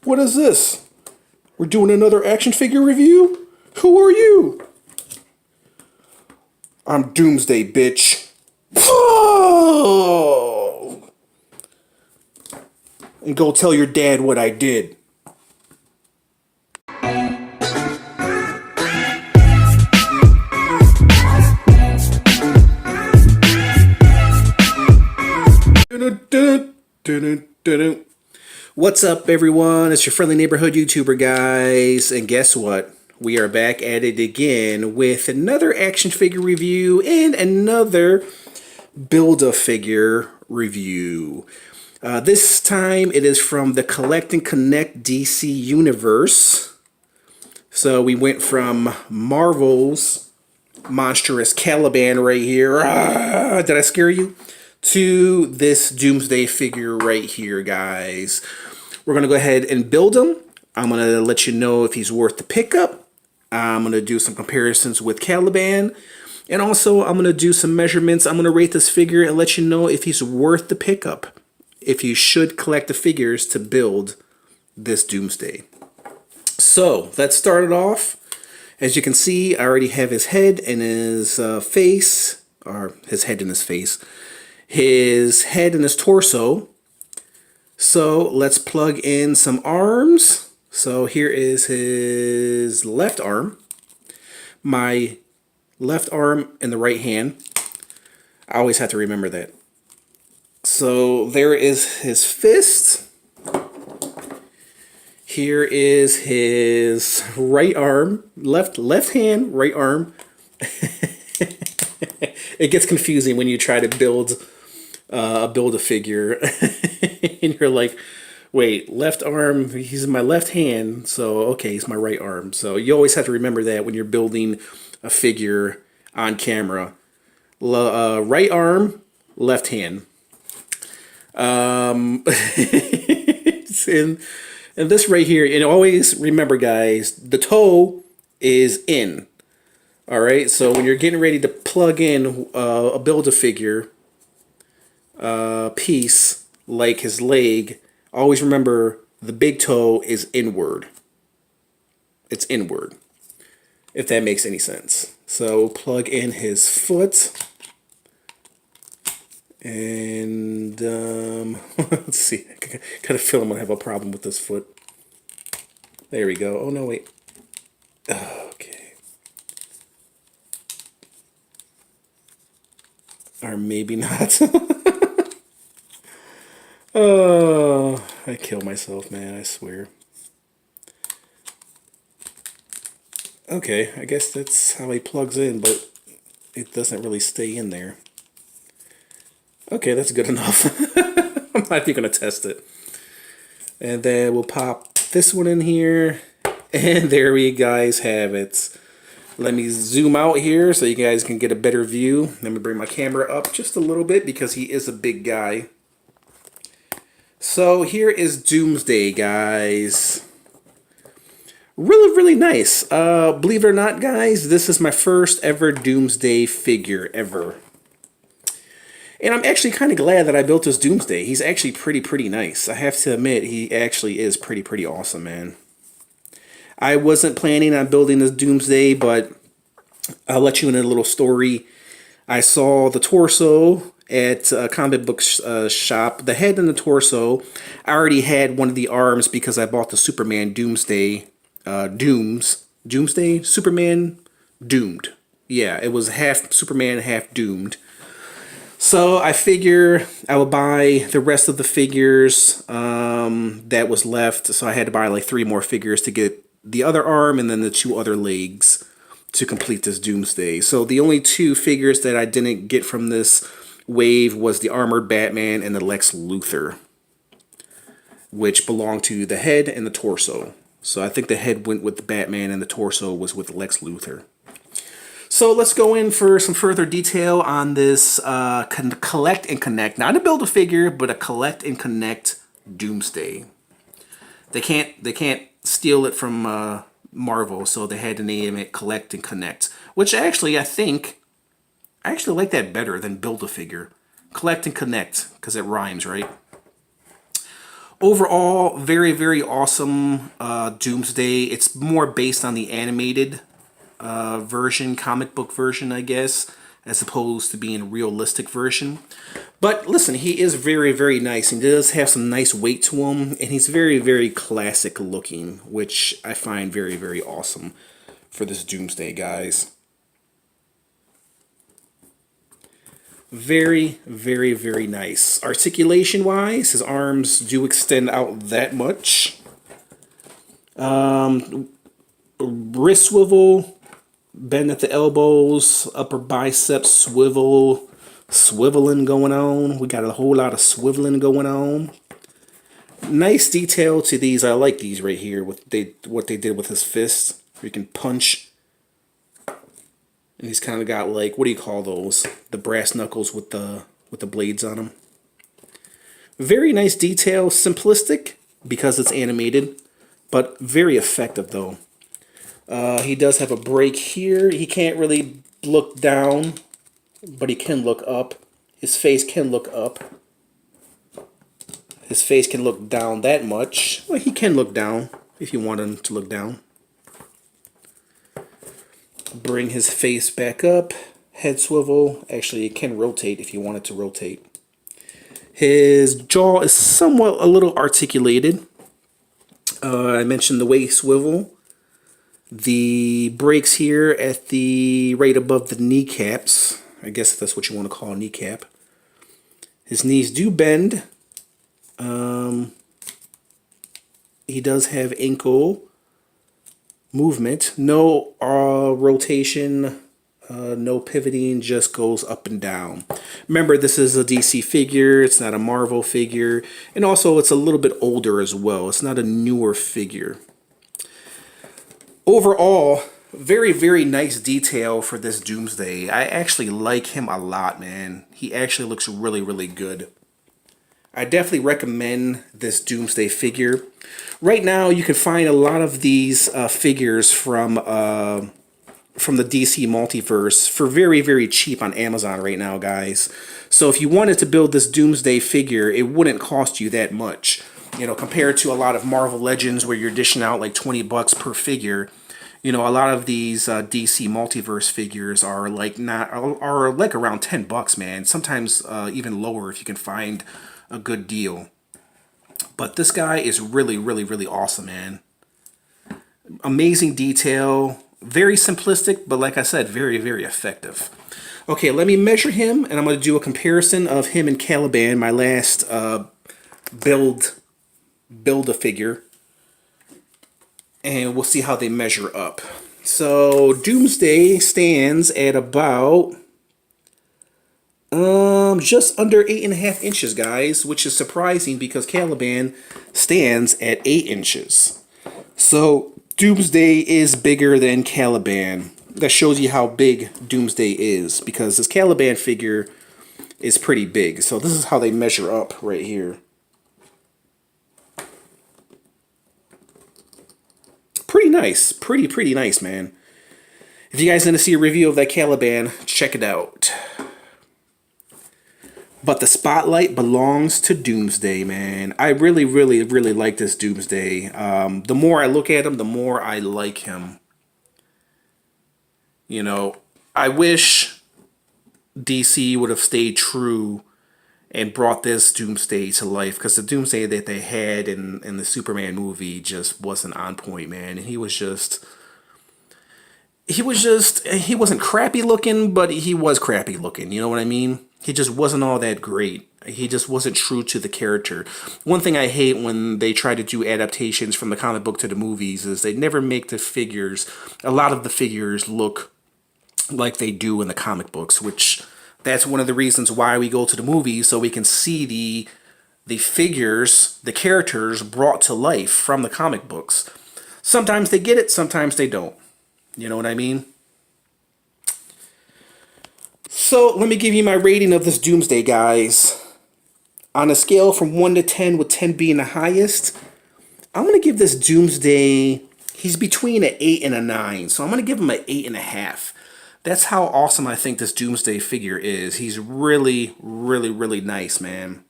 What is this? We're doing another action figure review? Who are you? I'm Doomsday, bitch. Oh! And go tell your dad what I did. What's up, everyone? It's your friendly neighborhood YouTuber, guys. And guess what? We are back at it again with another action figure review and another Build-A-Figure review. This time it is from the Collect and Connect DC Universe. So we went from Marvel's monstrous Caliban right here. Did I scare you? To this Doomsday figure right here, guys. We're going to go ahead and build him. I'm going to let you know if he's worth the pickup. I'm going to do some comparisons with Caliban. And also, I'm going to do some measurements. I'm going to rate this figure and let you know if he's worth the pickup. If you should collect the figures to build this Doomsday. So, let's start it off. As you can see, I already have his head and his face. Or his head and his face. His head and his torso. So let's plug in some arms. So here is his left arm. My left arm and the right hand. I always have to remember that. So there is his fist. Here is his right arm. Left hand, right arm. It gets confusing when you try to build a figure and you're like, wait, left arm, he's in my left hand, so okay, he's my right arm. So you always have to remember that when you're building a figure on camera. Right arm, left hand. And this right here, and always remember, guys, the toe is in. All right, so when you're getting ready to plug in a Build-A-Figure piece like his leg, always remember the big toe is inward. It's inward, if that makes any sense. So plug in his foot. And let's see, I kind of feel I'm gonna have a problem with this foot. There we go. Oh no, wait. Okay. Or maybe not. Oh, I kill myself, man, I swear. Okay, I guess that's how he plugs in, but it doesn't really stay in there. Okay, that's good enough. I'm not even going to test it. And then we'll pop this one in here. And there we guys have it. Let me zoom out here so you guys can get a better view. Let me bring my camera up just a little bit because he is a big guy. So here is Doomsday, guys. Really, really nice. Believe it or not, guys, this is my first ever Doomsday figure ever. And I'm actually kind of glad that I built this Doomsday. He's actually pretty nice. I have to admit, he actually is pretty awesome, man. I wasn't planning on building this Doomsday, but I'll let you in a little story. I saw the torso at a comic book shop. The head and the torso. I already had one of the arms because I bought the Superman Doomsday. Doomsday? Superman Doomed. Yeah, it was half Superman, half Doomed. So I figure I would buy the rest of the figures that was left. So I had to buy like 3 more figures to get the other arm and then the 2 other legs to complete this Doomsday. So the only 2 figures that I didn't get from this wave was the Armored Batman and the Lex Luthor, which belonged to the head and the torso. So I think the head went with the Batman and the torso was with Lex Luthor. So let's go in for some further detail on this Collect and Connect. Not a Build-A-Figure, but a Collect and Connect Doomsday. They can't steal it from Marvel, so they had to name it Collect and Connect. Which actually, I actually like that better than Build-A-Figure. Collect and Connect, because it rhymes, right? Overall, very, very awesome Doomsday. It's more based on the animated version, comic book version, I guess, as opposed to being a realistic version. But listen, he is very, very nice. He does have some nice weight to him, and he's very, very classic looking, which I find very, very awesome for this Doomsday, guys. Very, very, very nice. Articulation wise, his arms do extend out that much. Wrist swivel, bend at the elbows, upper biceps swivel, swiveling going on. We got a whole lot of swiveling going on. Nice detail to these. I like these right here. What they did with his fist. You can punch. And he's kind of got like, what do you call those? The brass knuckles with the blades on them. Very nice detail, simplistic because it's animated, but very effective though. He does have a break here. He can't really look down, but he can look up. His face can look up. His face can look down that much. Well, he can look down if you want him to look down. Bring his face back up. Head swivel. Actually, it can rotate if you want it to rotate. His jaw is somewhat a little articulated. I mentioned the waist swivel. The breaks here at the right above the kneecaps. I guess that's what you want to call a kneecap. His knees do bend. He does have ankle movement. No rotation, no pivoting, just goes up and down. Remember, this is a DC figure. It's not a Marvel figure. And also, it's a little bit older as well. It's not a newer figure. Overall, very, very nice detail for this Doomsday. I actually like him a lot, man. He actually looks really, really good. I definitely recommend this Doomsday figure. Right now, you can find a lot of these figures from the DC Multiverse for very, very cheap on Amazon right now, guys. So if you wanted to build this Doomsday figure, it wouldn't cost you that much. You know, compared to a lot of Marvel Legends where you're dishing out like 20 bucks per figure. You know, a lot of these DC Multiverse figures are like around 10 bucks, man. Sometimes even lower if you can find a good deal. But this guy is really, really, really awesome, man. Amazing detail. Very simplistic, but like I said, very, very effective. Okay, let me measure him, and I'm going to do a comparison of him and Caliban, my last build-a-figure. And we'll see how they measure up. So, Doomsday stands at about just under 8.5 inches, guys, which is surprising because Caliban stands at 8 inches. So Doomsday is bigger than Caliban. That shows you how big Doomsday is because this Caliban figure is pretty big. So this is how they measure up right here. Pretty nice. Pretty nice, man. If you guys want to see a review of that Caliban, check it out. But the spotlight belongs to Doomsday, man. I really, really, really like this Doomsday. The more I look at him, the more I like him. You know, I wish DC would have stayed true and brought this Doomsday to life, because the Doomsday that they had in the Superman movie just wasn't on point, man. And he wasn't crappy looking, but he was crappy looking. You know what I mean? He just wasn't all that great. He just wasn't true to the character. One thing I hate when they try to do adaptations from the comic book to the movies is they never make the figures, a lot of the figures look like they do in the comic books, which that's one of the reasons why we go to the movies, so we can see the figures, the characters brought to life from the comic books. Sometimes they get it, sometimes they don't. You know what I mean? So let me give you my rating of this Doomsday, guys. On a scale from 1 to 10, with 10 being the highest, I'm going to give this Doomsday, he's between an 8 and a 9. So I'm going to give him an 8.5. That's how awesome I think this Doomsday figure is. He's really, really, really nice, man.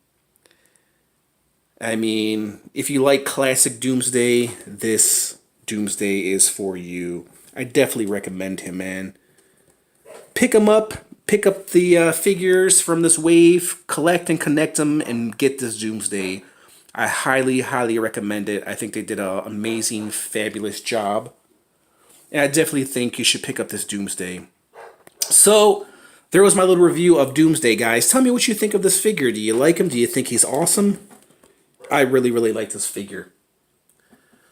I mean, if you like classic Doomsday, this Doomsday is for you. I definitely recommend him, man. Pick him up. Pick up the figures from this wave, collect and connect them, and get this Doomsday. I highly, highly recommend it. I think they did an amazing, fabulous job. And I definitely think you should pick up this Doomsday. So, there was my little review of Doomsday, guys. Tell me what you think of this figure. Do you like him? Do you think he's awesome? I really, really like this figure.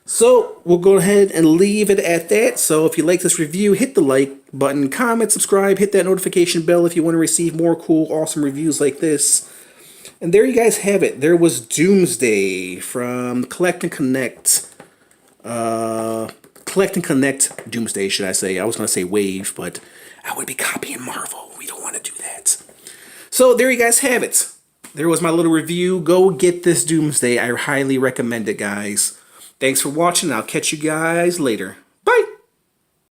So, we'll go ahead and leave it at that. So, if you like this review, hit the like button, comment, subscribe, hit that notification bell if you want to receive more cool, awesome reviews like this. And there you guys have it. There was Doomsday from Collect and Connect. Collect and Connect Doomsday, should I say. I was going to say Wave, but I would be copying Marvel. We don't want to do that. So, there you guys have it. There was my little review. Go get this Doomsday. I highly recommend it, guys. Thanks for watching. I'll catch you guys later.